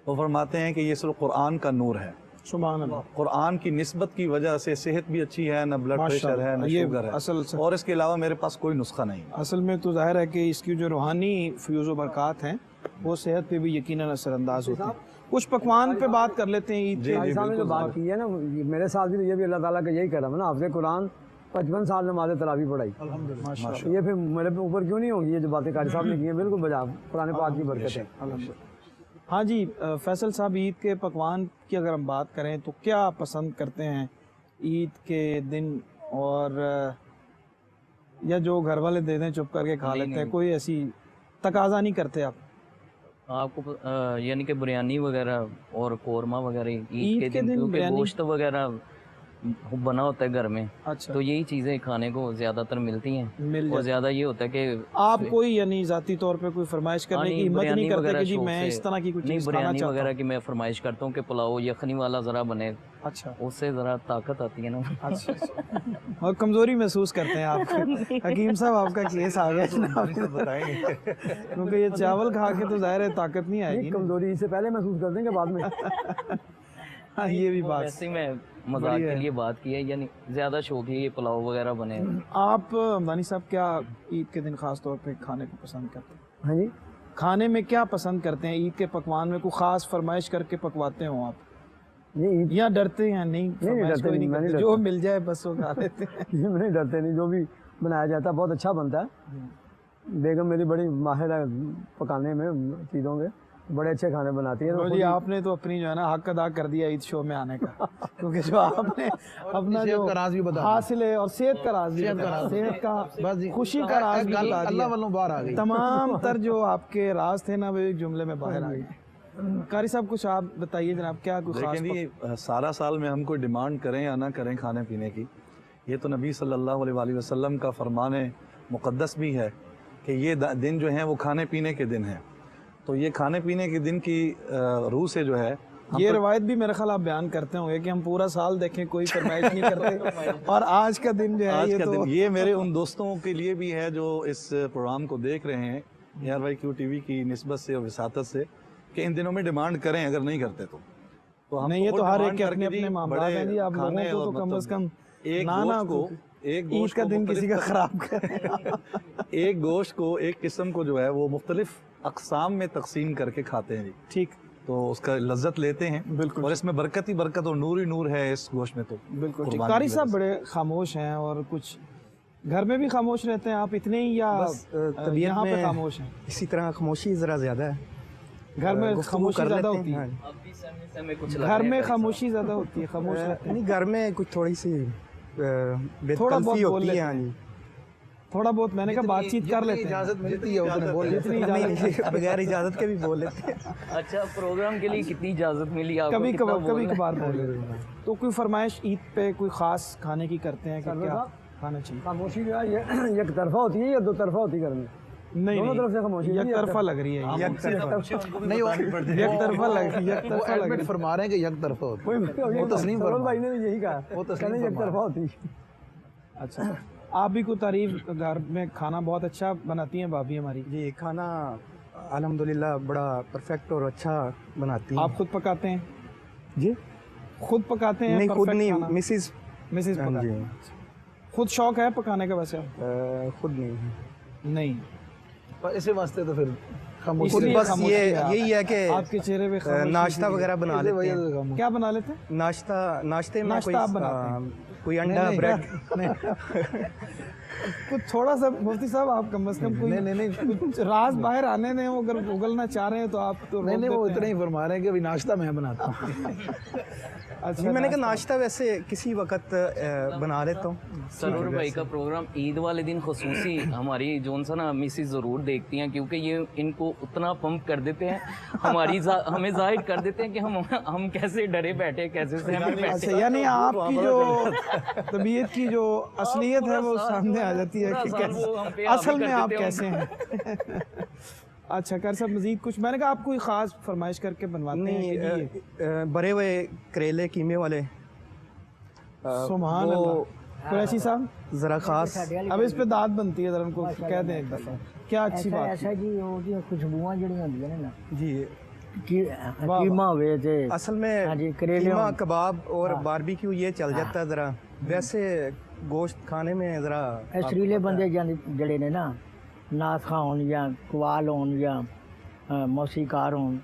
G: वो फरमाते हैं कि ये सिर्फ कुरान का नूर है,
A: सुभान अल्लाह।
G: कुरान की निस्बत की वजह से सेहत भी अच्छी है, न ब्लड प्रेशर है, न
A: ये
G: शुगर है,
A: असल
G: और इसके अलावा मेरे पास कोई नुस्खा नहीं।
A: असल में तो जाहिर है कि इसकी जो रूहानी फ्यूज़ व बरक़ात हैं वो सेहत पे भी यकीनन असरअंदाज होते हैं। कुछ पकवान पे बात कर लेते हैं ईद के।
F: भाई साहब ने जो बात की है ना, मेरे साथ भी तो ये भी अल्लाह ताला का यही करम है ना, हाफ़िज़ कुरान 55 साल नमाज़ तरावी पढ़ाई,
C: अल्हम्दुलिल्लाह।
F: ये फिर मेरे पे ऊपर क्यों नहीं होंगी ये जो बातें कारी साहब ने की हैं, बिल्कुल बजा कुरान पाक की बरकत है।
A: हाँ जी, फैसल साहब, ईद के पकवान की अगर हम बात करें तो क्या पसंद करते हैं ईद के दिन, और या जो घर वाले दे दें चुप करके खा लेते हैं, कोई ऐसी तकाजा नहीं करते आप?
B: आपको यानी कि बिरयानी वगैरह और कोरमा वगैरह ईद
A: ईद
B: के
A: के
B: दिन,
A: दिन
B: क्योंकि
A: बिरयानी-
B: गोश्त वगैरह बना होता है घर में,
A: अच्छा
B: तो यही चीज़ें खाने को ज़्यादातर मिलती हैं।
A: मिल
B: और
A: जाती
B: ज़्यादा ये होता है कि
A: आप कोई यानी जाती तौर पे कोई फरमाइश करने की हिम्मत नहीं करते कि जी मैं इस तरह की कुछ
B: नहीं,
A: चीज़ खाना
B: बिरयानी
A: चाहता
B: वगैरह
A: हूँ?
B: की मैं फरमाइश करता हूँ कि पुलाव यखनी वाला ज़रा बने,
A: अच्छा
B: उससे ज़रा ताकत आती है ना।
A: अच्छा अच्छा। और कमजोरी महसूस करते हैं आप हकीम साहब, आपका केस आ गया जनाब, क्योंकि ये चावल खा के तो जाहिर है ताकत नहीं आएगी ना।
F: कमजोरी इससे पहले महसूस कर देंगे बाद में।
A: हाँ ये भी बात।
B: वैसे ही मैं मजाक के लिए बात की है, यानी ज़्यादा शौक है ये पुलाव वगैरह बने।
A: आप दानी साहब क्या ईद के दिन खास तौर पे खाने को पसंद करते हैं?
F: हाँ जी,
A: खाने में क्या पसंद करते हैं? ईद के पकवान में कोई खास फरमाइश करके पकवाते हो आप,
F: नहीं
A: या डरते हैं? नहीं फरमाइश
F: डरते
A: कोई
F: नहीं, मैं नहीं
A: करते, जो मिल जाए बस वो खा लेते हैं।
F: ये नहीं डरते नहीं, जो भी बनाया जाता है बहुत अच्छा बनता है। बेगम मेरी बड़ी माहिर है पकाने में चीज़ों के, बड़े अच्छे खाने बनाती है।
A: तो जी आपने तो अपनी जो है ना हक अदा कर दिया ईद शो में आने का, क्योंकि जो आपने अपना जो
C: का राज भी बता दिया।
A: हासिल है और सेहत का राज भी बताया, सेहत का
C: बस जी,
A: खुशी का राज भी बता
C: अल्लाह
A: दिया।
C: वालों बाहर आ गई।
A: तमाम तर जो आपके राज थे ना वो एक जुमले में बाहर आ गए। कारी साहब कुछ आप बताइए जनाब, क्या कोई खास
G: लेकिन ये सारा साल में हम कोई डिमांड करें या ना करें खाने पीने की, ये तो नबी सल्लल्लाहु अलैहि वसल्लम का फरमान मुक़द्दस भी है कि ये दिन जो हैं वो खाने पीने के दिन हैं। तो ये खाने पीने के दिन की रूह से जो है
A: ये रवायत भी मेरे ख्याल आप बयान करते होंगे कि हम पूरा साल देखें कोई फरमाइश नहीं करते और आज का दिन जो है
G: आज
A: ये
G: का
A: तो
G: दिन ये मेरे उन दोस्तों के लिए भी है जो इस प्रोग्राम को देख रहे हैं ARYQ TV की निस्बत से और विसातत से, कि इन दिनों में डिमांड करें, अगर नहीं करते तो हम
A: नहीं, ये
G: वो
A: तो हर
G: डिमांड
A: एक के
G: करके
A: अपने
G: जी
A: अपने मामला
G: बड़े
A: हैं जी। आप लोगों
G: खाने
A: को
G: और
A: तो कम से कम
G: एक
A: नाना
G: गोश्त को एक
A: ईद
G: गोश्त
A: का
G: को
A: दिन किसी का
G: मुख्तलिफ
A: खराब करें।
G: एक गोश्त को एक किस्म को जो है वो मुख्तलिफ अकसाम में तकसीम करके खाते हैं जी,
A: ठीक,
G: तो उसका लज्जत लेते हैं।
A: बिल्कुल।
G: और इसमें बरकत ही बरकत और नूर ही नूर है इस गोश्त में। तो
A: बिल्कुल ठीक।
G: कुर्बानी
A: कारी
G: की
A: साहब
G: वजह
A: बड़े खामोश हैं और कुछ घर में भी खामोश रहते हैं आप इतने ही, या
E: बस तबीयत
A: यहाँ पे
E: में
A: खामोश हैं?
E: इसी तरह खामोशी ज़रा ज़्यादा है,
A: घर में
E: गुफ्तगू
A: खामोशी
E: कर
A: ज्यादा
E: लेते
A: होती
E: हैं।
A: है?
E: हाँ।
B: अभी समय कुछ
A: घर में खामोशी ज्यादा होती है, खामोश रहते हैं?
E: नहीं, घर में कुछ थोड़ी सी
A: थोड़ा बहुत
E: बेतकल्फी
A: बोल
E: होती
A: लेते
E: है। हाँ जी,
A: थोड़ा बहुत, मैंने कहा बातचीत कर लेते हैं।
C: इजाजत मिलती है उतने बोल लेते
A: जितनी
E: नहीं
A: इजाजत
E: नहीं, बगैर इजाज़त के भी बोल लेते हैं।
B: अच्छा, प्रोग्राम के लिए कितनी इजाज़त मिली आपको?
A: कभी
B: कितना
A: कभार
B: बोलना है?
A: बोल लेते हैं। तो कोई फरमाइश ईद पे कोई खास खाने की करते हैं कि क्या खाना चाहिए?
F: खामोशी जो है ये एक तरफा होती है या दो तरफा होती है घर में?
A: नहीं
F: दोनों तरफ से खामोशी है,
A: एक तरफा लग रही है ये।
F: एक तरफा।
C: नहीं वो
A: एक तरफा लग एक
C: वो
A: तरफा लग
C: एडमिट
A: रही
C: फरमा रहे हैं कि एक तरफा होती है।
F: वो
C: तस्लीम
F: सरोज
C: फरमा
F: भाई ने भी यही कहा,
C: वो तस्लीम
F: कहने एक
C: फरमा
F: तरफा होती है।
A: है। अच्छा, आप भी कोई तारीफ, घर में खाना बहुत अच्छा बनाती हैं भाभी हमारी?
E: जी, खाना अल्हम्दुलिल्लाह बड़ा परफेक्ट और अच्छा बनाती हैं।
A: आप खुद पकाते हैं?
E: जी
A: खुद पकाते हैं?
E: नहीं, खुद
A: perfect
E: नहीं,
A: खाना?
E: मिसिस
A: मिसेज
E: हाँ
A: पकाती
E: जी,
A: हैं। खुद शौक है पकाने का वैसे?
E: खुद नहीं।
A: नहीं,
C: पर इसी वास्ते तो फिर खामोशी
A: इसलिए
E: बस
A: खामोशी
E: ये
A: है आप।
E: यही है कि
A: आपके चेहरे पे खामोशी
E: नाश्ता
A: इसलिए।
E: वगैरह बना
C: इसी
E: लेते
C: वजह
E: हैं।
C: से खामोशी।
A: क्या बना लेते हैं?
E: नाश्ते में
A: नाश्ता
E: कोई
A: आप बनाते हैं?
E: कोई अंडा ब्रेड।
A: कुछ थोड़ा सा मुफ्ती साहब आप कम से कम कोई
C: नहीं
A: कुछ राज बाहर आने दें, वो अगर उगलना चाह रहे हैं तो आप तो
C: नहीं
A: रोक
C: वो
A: देते
C: इतना
A: हैं।
C: ही फरमा रहे हैं कि अभी नाश्ता मैं बनाता हूँ।
A: अच्छा,
E: जी, मैंने कहा नाश्ता वैसे किसी वक्त बना लेता हूँ।
B: सरूर भाई का प्रोग्राम ईद वाले दिन खुसूसी हमारी जोन सा ना मिसिस ज़रूर देखती हैं, क्योंकि ये इनको उतना पंप कर देते हैं, हमें जाहिर कर देते हैं कि हम कैसे डरे बैठे, कैसे से हमें
A: अच्छा,
B: बैठे।
A: यानी आपकी जो तबीयत की जो असलियत है वो सामने आ जाती है कि
B: पूरा सा वो हम पे
A: कैसे असल
B: हावी
A: में
B: कर
A: आप
B: देते हैं
A: कैसे हैं। अच्छा, कर सब मजीद कुछ, मैंने कहा आप कोई खास फरमाइश करके बनवाते हैं
E: नहीं,
A: कि ये?
E: भरे हुए करेले कीमे वाले
A: सुभान
E: वो
A: अल्लाह। कुरैशी साहब
E: ज़रा ख़ास।
A: अब इस पे दाद बनती है, जरा उनको कह दें एक दफा, क्या अच्छी बात है।
D: ऐसा जी ਉਹਦੀਆਂ ਖੁਸ਼ਬੂਆਂ ਜਿਹੜੀਆਂ ਹੁੰਦੀਆਂ ਨੇ ਨਾ
E: जी,
D: ਕੀਮਾ ਹੋਵੇ ਤੇ
E: असल में
D: हाँ जी, करेले
E: कीमा
D: हों।
E: कबाब और बारबेक्यू ये चल जाता है ज़रा, वैसे गोश्त खाने में ज़रा
D: ਇਹ ਸਰੀਲੇ ਬੰਦੇ ਜਿਹੜੇ ਨੇ ਨਾ, ਨਾਥਖਾਂ ਹੋਣ ਜਾਂ ਕਵਾਲ ਹੋਣ ਜਾਂ ਮੌਸੀਕਾਰ ਹੋਣ,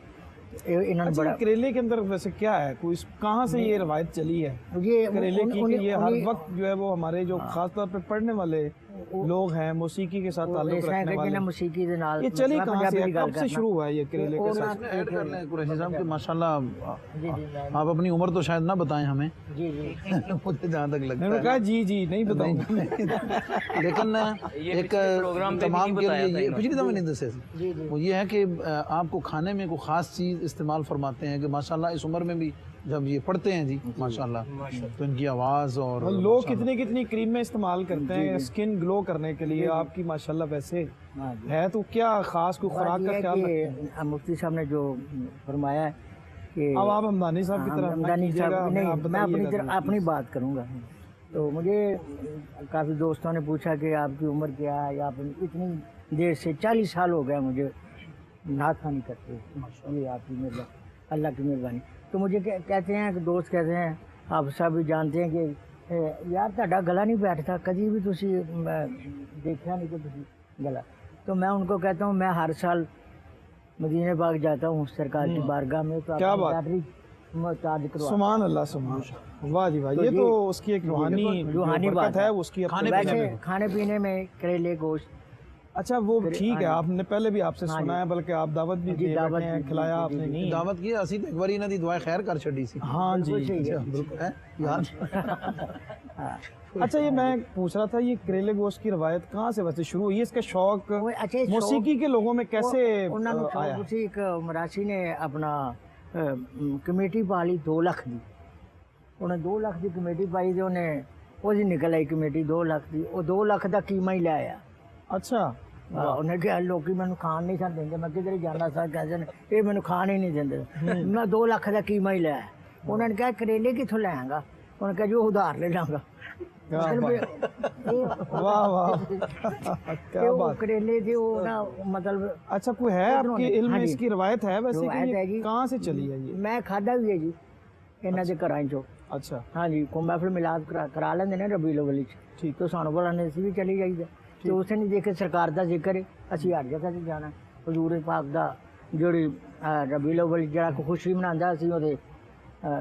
D: इन्होंने
A: अच्छा,
D: बड़ा
A: ये करेले के अंदर वैसे क्या है, कोई कहाँ से ये रवायत चली है
D: ये
A: करेले की कि ये हर
D: उन्हीं-
A: वक्त जो है वो हमारे जो खास तौर पे पढ़ने वाले लोग हैं, मौसीकी के साथ ताल्लुक
D: ऐसा है
A: रखने
D: कि
A: वाले,
D: ना मौसीकी के नाल
A: ये चली
D: मैं
A: कहाँ
D: पंजाबी
A: से है,
D: दी गल
A: कब से
D: करना।
A: शुरू हुआ है ये करेले के साथ?
C: ऐड कर लें कुरैशी साहब कि माशाल्लाह
D: जी जी मैं-
C: आप अपनी उम्र तो शायद ना बताएं हमें।
D: जी जी
C: मुझे जहाँ तक लगता
A: मैंने
C: है
A: कहा जी जी नहीं बताऊंगा।
C: लेकिन
B: ये
C: एक
B: पिछले प्रोग्राम पे भी
C: तमाम
B: नहीं
C: के
B: बताया
C: लिए
B: था
C: ये
B: इन्होंने।
C: पिछली दफा नहीं दसे
D: जी जी
C: वो ये है कि आपको खाने में कोई ख़ास चीज़ استعمال فرماتے ہیں کہ ماشاءاللہ اس عمر میں بھی جب یہ پڑھتے ہیں جی ماشاءاللہ تو ان کی آواز اور
A: لوگ کتنی کریمیں استعمال کرتے ہیں اسکن گلو کرنے کے لیے، آپ کی ماشاءاللہ ویسے ہے تو کیا خاص کوئی خوراک کا خیال رکھتے ہیں؟
D: مفتی صاحب نے جو فرمایا ہے کہ
A: اب آپ ہمدانی صاحب کی طرف
D: ہمدانی صاحب نہیں، میں اپنی طرف اپنی
A: بات
D: بات کروں گا. تو مجھے کافی دوستوں نے پوچھا کہ آپ کی عمر کیا ہے، آپ اتنی دیر سے 40 سال ہو گیا مجھے نعت خوانی کرتے ہوئے، یہ آپ کی مہربانی، اللہ کی مہربانی. تو مجھے کہتے ہیں کہ دوست کہتے ہیں، آپ سب بھی جانتے ہیں کہ یار تہاڈا گلا نہیں بیٹھتا، کبھی بھی تسی دیکھا نہیں کہ تسی گلا. تو میں ان کو کہتا ہوں میں ہر سال مدینہ پاک جاتا ہوں سرکار کی بارگاہ میں، تو
A: کیا
D: آپ
A: بات،
D: چارج کروا.
A: سبحان اللہ سبحان اللہ، واہ جی واہ، یہ تو اس کی ایک روحانی
D: بات
A: برکت ہے، اس کی اپنے
D: ویسے کھانے پینے میں کریلے گوشت.
A: اچھا وہ ٹھیک ہے، آپ نے پہلے بھی آپ سے سنا ہے، بلکہ آپ دعوت بھی دے بیٹھے ہیں، کھلایا آپ نے نہیں؟
C: دعوت کی اسی تے ایک باری انہاں دی دعائیں خیر کر چھڈی سی.
A: ہاں جی. اچھا یہ میں پوچھ رہا تھا، یہ کریلے گوشت کی روایت کہاں سے ویسے شروع ہوئی؟ اس کا شوق موسیقی کے لوگوں میں کیسے آیا؟
D: ایک مراسی نے اپنا کمیٹی پالی 2 لاکھ دی، انہیں 2 لاکھ دی کمیٹی پائی، تو انہیں وہ جی نکل آئی کمیٹی 2 لاکھ دی، وہ 2 لاکھ دا قیمہ ہی لے آیا.
A: اچھا
D: انہیں کہا لوگ مینوں کھان نہیں سن دیں، میں کدھر جانا سا کہتے ہیں یہ مینوں کھان ہی نہیں دیں، میں 2 لاکھ دا قیمہ ہی لے آیا. انہوں نے کہا کریلے کتوں لے آئیں گا؟ انہوں نے کہا جو ادھار لے لاں گا.
A: واہ واہ کیا بات.
D: کریلے تھے وہ مطلب.
A: اچھا کوئی ہے آپ کے علم میں اس کی روایت ہے ویسے کہ یہ کہاں سے چلی ہے؟ یہ
D: میں کھادا بھی ہے جی انہاں دے گھراں چوں.
A: اچھا
D: ہاں جی، کو محفل میلاد کرا لیندے نے ربیع الاول وچ، تو سانوں بلانے اسی بھی چلی جائیے. تو اس نے دیکھے سرکار دا ذکر ہے، اسی ہر جگہ تے جانا. حضور پاک دا جڑی ربیع الاول جڑا خوشی مناندا اسی اودے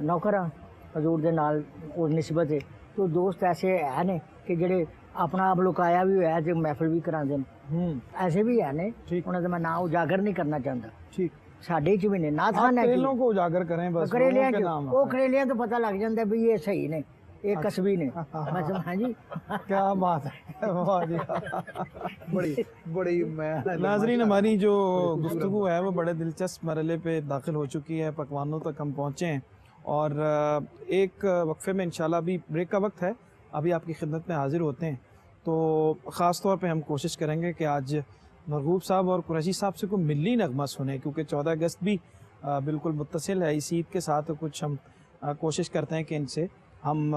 D: نوکر ہاں حضور دے نال او نسبت ہے. تو دوست ایسے ہے نے کہ جڑے اپنا آپ لکایا بھی ہوا ہے محفل بھی کراندے نے، ایسے بھی ہے نے. انہاں دا میں نام اجاگر نہیں کرنا چاہتا.
A: ٹھیک،
D: ساڈے چ بھی نے نعت خان ہے،
A: کریلوں کو اجاگر کریں بس،
D: کریلیاں
A: کے نام
D: وہ کریلیاں تو پتہ لگ جاتا ہے بھی یہ صحیح نے، یہ کسبی نے. ہاں جی
A: کیا بات ہے، واہ جی.
C: بڑی
A: ناظرین ہماری جو گفتگو ہے وہ بڑے دلچسپ مرحلے پہ داخل ہو چکی ہے، پکوانوں تک ہم پہنچے ہیں، اور ایک وقفے میں انشاءاللہ ابھی بریک کا وقت ہے، ابھی آپ کی خدمت میں حاضر ہوتے ہیں. تو خاص طور پہ ہم کوشش کریں گے کہ آج مرغوب صاحب اور قریشی صاحب سے کوئی ملی نغمہ سنیں، کیونکہ 14 اگست بھی بالکل متصل ہے اس عید کے ساتھ. کچھ ہم کوشش کرتے ہیں کہ ان سے ہم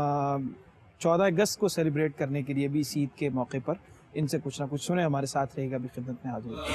A: 14 اگست کو سیلیبریٹ کرنے کے لیے بھی اس عید کے موقع پر ان سے کچھ نہ کچھ سنیں. ہمارے ساتھ رہے گا، بھی خدمت میں حاضر ہوتے ہیں.